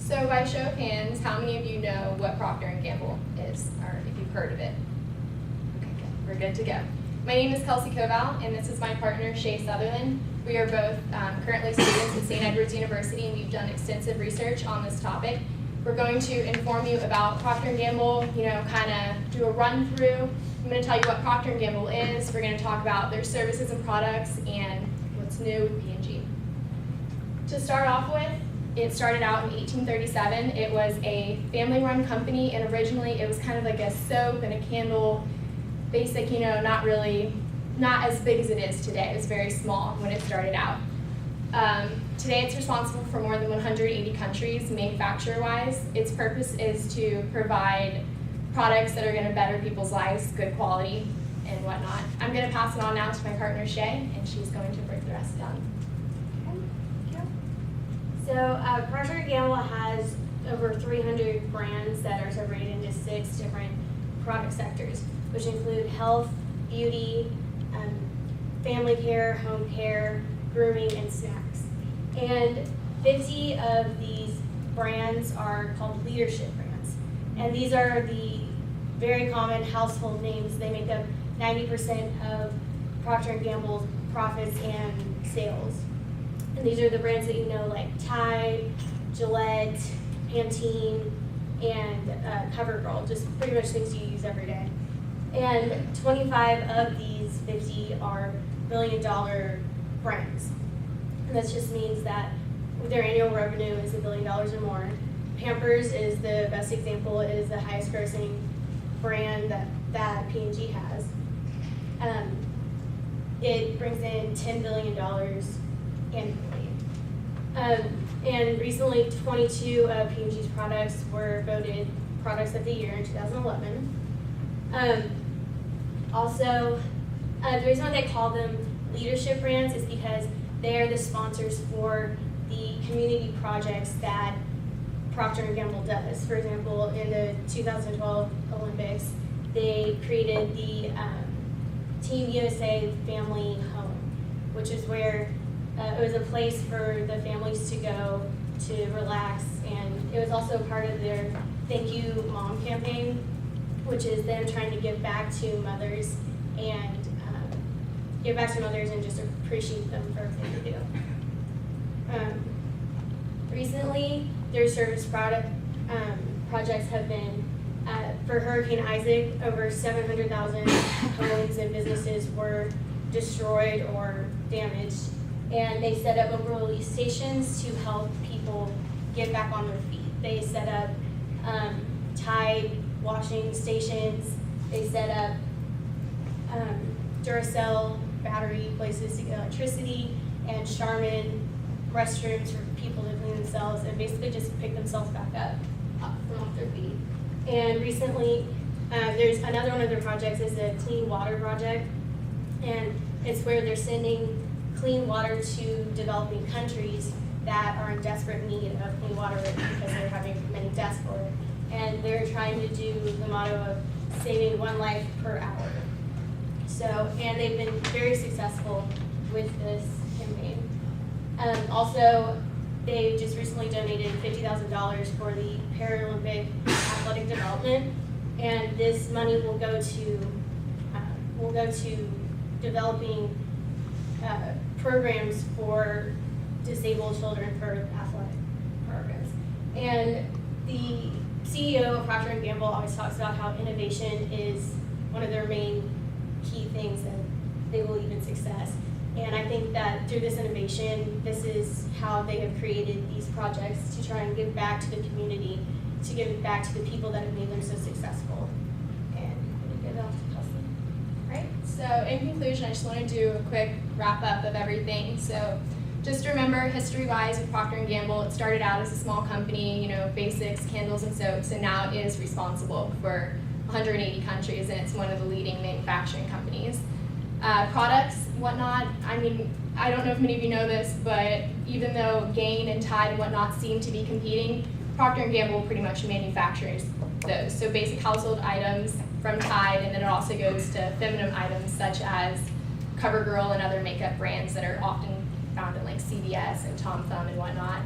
So by show of hands, how many of you know what Procter & Gamble is, or if you've heard of it? Okay, good. We're good to go. My name is Kelsey Koval, and this is my partner, Shay Sutherland. We are both currently students at St. Edward's University, and we've done extensive research on this topic. We're going to inform you about Procter & Gamble, kind of do a run through. I'm going to tell you what Procter & Gamble is. We're going to talk about their services and products and what's new with P&G. To start off with, it started out in 1837. It was a family-run company, and originally it was kind of like a soap and a candle, basic, not as big as it is today. It was very small when it started out. Today it's responsible for more than 180 countries manufacturer-wise. Its purpose is to provide products that are going to better people's lives, good quality, and whatnot. I'm going to pass it on now to my partner Shay, and she's going to break the rest down. So Procter & Gamble has over 300 brands that are separated into 6 different product sectors, which include health, beauty, family care, home care, grooming, and snacks. And 50 of these brands are called leadership brands. And these are the very common household names. They make up 90% of Procter & Gamble's profits and sales. And these are the brands that you know, like Tide, Gillette, Pantene, and CoverGirl, just pretty much things you use every day. And 25 of these 50 are billion-dollar brands. And this just means that their annual revenue is $1 billion or more. Pampers is the best example. It is the highest grossing brand that P&G has. It brings in $10 billion annually. And recently, 22 of P&G's products were voted Products of the Year in 2011. Also, the reason why they call them leadership brands is because they're the sponsors for the community projects that Procter & Gamble does. For example, in the 2012 Olympics, they created the Team USA Family Home, which is where it was a place for the families to go to relax, and it was also part of their Thank You Mom campaign, which is them trying to give back to mothers and just appreciate them for everything they do. Recently, their service projects have been, for Hurricane Isaac, over 700,000 homes and businesses were destroyed or damaged. And they set up mobile relief stations to help people get back on their feet. They set up Tide washing stations. They set up Duracell battery places to get electricity, and Charmin restrooms for people to clean themselves and basically just pick themselves back up from off their feet. And recently, there's another one of their projects is a clean water project, and it's where they're sending clean water to developing countries that are in desperate need of clean water because they're having many deaths for it. And they're trying to do the motto of saving 1 life per hour. So, and they've been very successful with this campaign. Also, they just recently donated $50,000 for the Paralympic athletic development, and this money will go to developing programs for disabled children for athletic programs. And the CEO of Procter & Gamble always talks about how innovation is one of their main key things that they believe in success. And I think that through this innovation, this is how they have created these projects to try and give back to the community, to give back to the people that have made them so successful. And I'm going to give it off to Kelsey. Right, so in conclusion, I just want to do a quick wrap up of everything. So just remember, history-wise with Procter & Gamble, it started out as a small company, basics, candles and soaps, and now it is responsible for 180 countries, and it's one of the leading manufacturing companies. Products, whatnot, I don't know if many of you know this, but even though Gain and Tide and whatnot seem to be competing, Procter & Gamble pretty much manufactures those. So basic household items from Tide, and then it also goes to feminine items such as CoverGirl and other makeup brands that are often found in like CVS and Tom Thumb and whatnot.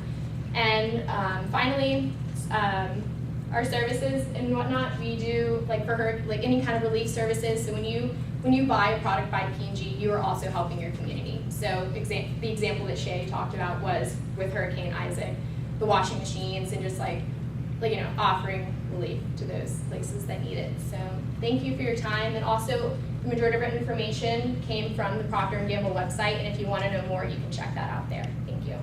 And And finally, our services and whatnot, we do like for her, like any kind of relief services. So when you buy a product by P&G, you are also helping your community. So the example that Shay talked about was with Hurricane Isaac, the washing machines and just like offering relief to those places that need it. So thank you for your time. And also the majority of our information came from the Procter & Gamble website. And if you want to know more, you can check that out there. Thank you.